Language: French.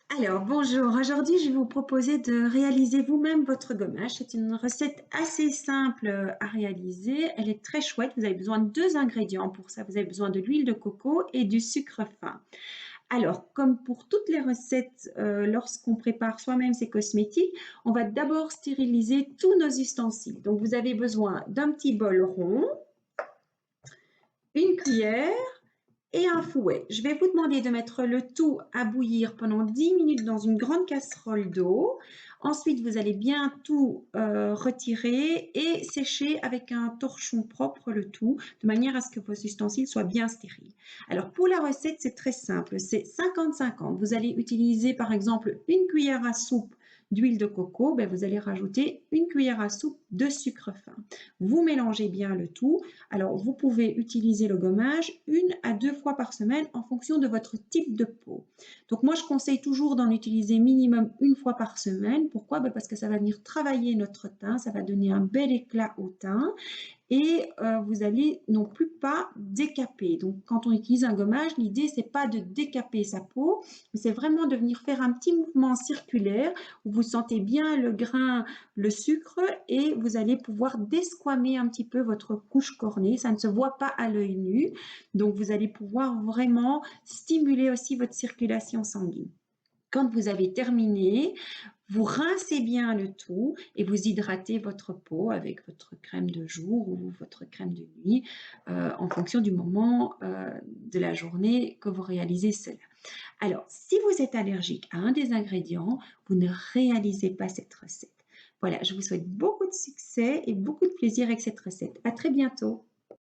Alors, bonjour. Aujourd'hui, je vais vous proposer de réaliser vous-même votre gommage. C'est une recette assez simple à réaliser. Elle est très chouette. Vous avez besoin de deux ingrédients pour ça. Vous avez besoin de l'huile de coco et du sucre fin. Alors, comme pour toutes les recettes, lorsqu'on prépare soi-même ses cosmétiques, on va d'abord stériliser tous nos ustensiles. Donc, vous avez besoin d'un petit bol rond, une cuillère et un fouet. Je vais vous demander de mettre le tout à bouillir pendant 10 minutes dans une grande casserole d'eau. Ensuite, vous allez bien tout retirer et sécher avec un torchon propre le tout, de manière à ce que vos ustensiles soient bien stériles. Alors, pour la recette, c'est très simple. C'est 50-50. Vous allez utiliser, par exemple, une cuillère à soupe d'huile de coco. Ben, vous allez rajouter une cuillère à soupe de sucre fin. Vous mélangez bien le tout. Alors, vous pouvez utiliser le gommage une à deux fois par semaine en fonction de votre type de peau. Donc, moi, je conseille toujours d'en utiliser minimum une fois par semaine. Pourquoi? Ben, parce que ça va venir travailler notre teint, ça va donner un bel éclat au teint et vous allez non plus pas décaper. Donc, quand on utilise un gommage, l'idée, c'est pas de décaper sa peau, mais c'est vraiment de venir faire un petit mouvement circulaire où vous sentez bien le grain, le sucre et vous allez pouvoir desquamer un petit peu votre couche cornée. Ça ne se voit pas à l'œil nu. Donc, vous allez pouvoir vraiment stimuler aussi votre circulation sanguine. Quand vous avez terminé, vous rincez bien le tout et vous hydratez votre peau avec votre crème de jour ou votre crème de nuit en fonction du moment de la journée que vous réalisez cela. Alors, si vous êtes allergique à un des ingrédients, vous ne réalisez pas cette recette. Voilà, je vous souhaite beaucoup de succès et beaucoup de plaisir avec cette recette. À très bientôt.